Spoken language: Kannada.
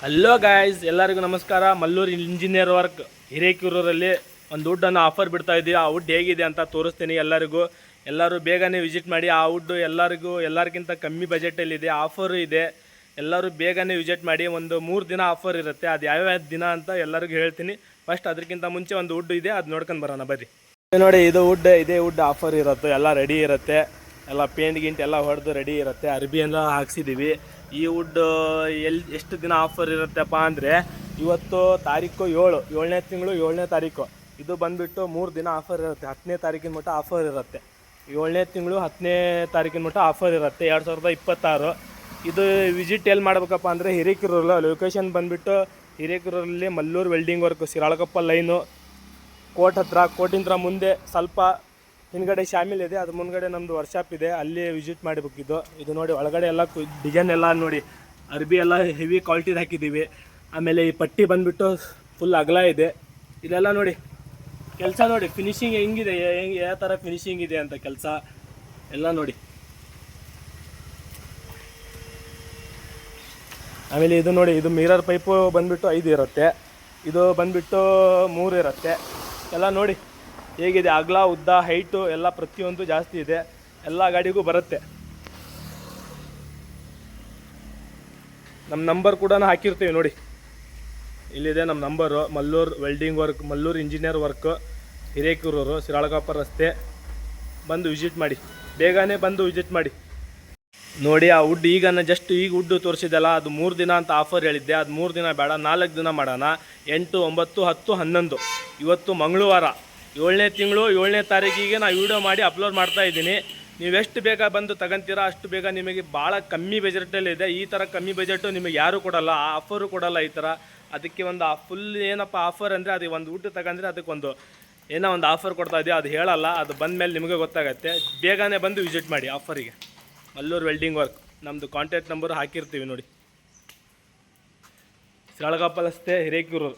ಹಲೋ ಗಾಯ್ಸ್, ಎಲ್ಲರಿಗೂ ನಮಸ್ಕಾರ. ಮಲ್ಲೂರು ಇಂಜಿನಿಯರ್ ವರ್ಕ್ ಹಿರೇಕೆರೂರಲ್ಲಿ ಒಂದು ವುಡ್ಡನ್ನು ಆಫರ್ ಬಿಡ್ತಾ ಇದ್ದೀವಿ. ಆ ವುಡ್ ಹೇಗಿದೆ ಅಂತ ತೋರಿಸ್ತೀನಿ ಎಲ್ಲರಿಗೂ. ಎಲ್ಲರೂ ಬೇಗನೆ ವಿಸಿಟ್ ಮಾಡಿ. ಆ ವುಡ್ಡು ಎಲ್ಲರಿಗಿಂತ ಕಮ್ಮಿ ಬಜೆಟಲ್ಲಿದೆ, ಆಫರು ಇದೆ. ಎಲ್ಲರೂ ಬೇಗನೆ ವಿಸಿಟ್ ಮಾಡಿ. ಒಂದು 3 ದಿನ ಆಫರ್ ಇರುತ್ತೆ. ಅದು ಯಾವ್ಯಾವ ದಿನ ಅಂತ ಎಲ್ಲರಿಗೂ ಹೇಳ್ತೀನಿ. ಫಸ್ಟ್ ಅದಕ್ಕಿಂತ ಮುಂಚೆ ಒಂದು ವುಡ್ ಇದೆ, ಅದು ನೋಡ್ಕೊಂಡು ಬರೋಣ ಬರ್ರಿ. ನೋಡಿ, ಇದೇ ವುಡ್ ಆಫರ್ ಇರುತ್ತೆ. ಎಲ್ಲ ರೆಡಿ ಇರುತ್ತೆ, ಎಲ್ಲ ಪೇಂಟ್ ಗಿಂಟ್ ಎಲ್ಲ ಹೊಡೆದು ರೆಡಿ ಇರುತ್ತೆ. ಅರ್ಬಿ ಎಲ್ಲ ಹಾಕ್ಸಿದ್ದೀವಿ. ಈ ವುಡ್ ಎಷ್ಟು ದಿನ ಆಫರ್ ಇರುತ್ತಪ್ಪ ಅಂದರೆ, ಇವತ್ತು ತಾರೀಕು 7ನೇ ತಿಂಗಳು 7ನೇ ತಾರೀಕು. ಇದು ಬಂದುಬಿಟ್ಟು 3 ದಿನ ಆಫರ್ ಇರುತ್ತೆ. 10ನೇ ತಾರೀಕಿನ ಮಟ್ಟ ಆಫರ್ ಇರುತ್ತೆ. 7ನೇ ತಿಂಗಳು 10ನೇ ತಾರೀಕಿನ ಮಟ್ಟ ಆಫರ್ ಇರುತ್ತೆ, 2026. ಇದು ವಿಸಿಟ್ ಎಲ್ಲಿ ಮಾಡಬೇಕಪ್ಪ ಅಂದರೆ ಹಿರೇಕೆರೂರು. ಲೊಕೇಶನ್ ಬಂದುಬಿಟ್ಟು ಹಿರೇಕೆರೂರಲ್ಲಿ Mallur welding work, Shiralakoppa line, court ಹತ್ರ. ಕೋರ್ಟಿಂದ ಮುಂದೆ ಸ್ವಲ್ಪ ಹಿಂದ್ಗಡೆ ಶಾಮಿಲ್ ಇದೆ, ಅದು ಮುಂದ್ಗಡೆ ನಮ್ಮದು ವರ್ಕ್ಶಾಪ್ ಇದೆ, ಅಲ್ಲಿ ವಿಸಿಟ್ ಮಾಡಬೇಕಿದ್ದು. ಇದು ನೋಡಿ, ಒಳಗಡೆ ಎಲ್ಲ ಡಿಸೈನ್ ಎಲ್ಲ ನೋಡಿ, ಅರ್ಬಿ ಎಲ್ಲ ಹೆವಿ ಕ್ವಾಲಿಟಿದು ಹಾಕಿದ್ದೀವಿ. ಆಮೇಲೆ ಈ ಪಟ್ಟಿ ಬಂದುಬಿಟ್ಟು ಫುಲ್ ಅಗಲ ಇದೆ. ಇದೆಲ್ಲ ನೋಡಿ ಕೆಲಸ ನೋಡಿ, ಫಿನಿಶಿಂಗ್ ಹೆಂಗಿದೆ, ಯಾವ ಥರ ಫಿನಿಶಿಂಗ್ ಇದೆ ಅಂತ ಕೆಲಸ ಎಲ್ಲ ನೋಡಿ. ಆಮೇಲೆ ಇದು ನೋಡಿ, ಇದು ಮಿರರ್ ಪೈಪು ಬಂದುಬಿಟ್ಟು 5 ಇರುತ್ತೆ, ಇದು ಬಂದುಬಿಟ್ಟು 3 ಇರುತ್ತೆ. ಎಲ್ಲ ನೋಡಿ ಹೇಗಿದೆ, ಅಗಲ ಉದ್ದ ಹೈಟು ಎಲ್ಲ ಪ್ರತಿಯೊಂದು ಜಾಸ್ತಿ ಇದೆ, ಎಲ್ಲ ಗಾಡಿಗೂ ಬರುತ್ತೆ. ನಮ್ಮ ನಂಬರ್ ಕೂಡ ಹಾಕಿರ್ತೀವಿ ನೋಡಿ, ಇಲ್ಲಿದೆ ನಮ್ಮ number. Mallur welding work, Mallur engineer work, Hirekerur, Shiralakoppa ರಸ್ತೆ. ಬಂದು ವಿಸಿಟ್ ಮಾಡಿ, ಬೇಗನೆ ಬಂದು ವಿಸಿಟ್ ಮಾಡಿ. ನೋಡಿ, ಆ ವುಡ್ ಈಗ ವುಡ್ಡು ತೋರಿಸಿದೆಲ್ಲ, ಅದು 3 ದಿನ ಅಂತ ಆಫರ್ ಹೇಳಿದ್ದೆ. ಅದು 3 ದಿನ ಬೇಡ, 4 ದಿನ ಮಾಡೋಣ. 8, 9, 10, 11. ಇವತ್ತು ಮಂಗಳವಾರ, 7ನೇ ತಿಂಗಳು 7ನೇ ತಾರೀಕಿಗೆ ನಾನು ವಿಡಿಯೋ ಮಾಡಿ ಅಪ್ಲೋಡ್ ಮಾಡ್ತಾ ಇದ್ದೀನಿ. ನೀವು ಎಷ್ಟು ಬೇಗ ಬಂದು ತಗೊಂತೀರಾ ಅಷ್ಟು ಬೇಗ ನಿಮಗೆ ಭಾಳ ಕಮ್ಮಿ ಬಜೆಟಲ್ಲಿದೆ. ಈ ಥರ ಕಮ್ಮಿ ಬಜೆಟು ನಿಮಗೆ ಯಾರೂ ಕೊಡೋಲ್ಲ, ಆಫರು ಕೊಡೋಲ್ಲ ಈ ಥರ. ಅದಕ್ಕೆ ಒಂದು ಫುಲ್ ಏನಪ್ಪ ಆಫರ್ ಅಂದರೆ, ಅದು ಒಂದು ವುಡ್ ತಗೊಂಡ್ರೆ ಅದಕ್ಕೊಂದು ಏನೋ ಒಂದು ಆಫರ್ ಕೊಡ್ತಾ ಇದೆಯಾ, ಅದು ಹೇಳಲ್ಲ. ಅದು ಬಂದ ಮೇಲೆ ನಿಮಗೆ ಗೊತ್ತಾಗುತ್ತೆ. ಬೇಗನೆ ಬಂದು ವಿಸಿಟ್ ಮಾಡಿ ಆಫರಿಗೆ. ಮಲ್ಲೂರು ವೆಲ್ಡಿಂಗ್ ವರ್ಕ್, ನಮ್ಮದು ಕಾಂಟ್ಯಾಕ್ಟ್ ನಂಬರ್ ಹಾಕಿರ್ತೀವಿ ನೋಡಿ. ಶಿರಾಳಕೊಪ್ಪ ರಸ್ತೆ, ಹಿರೇಕೆರೂರು.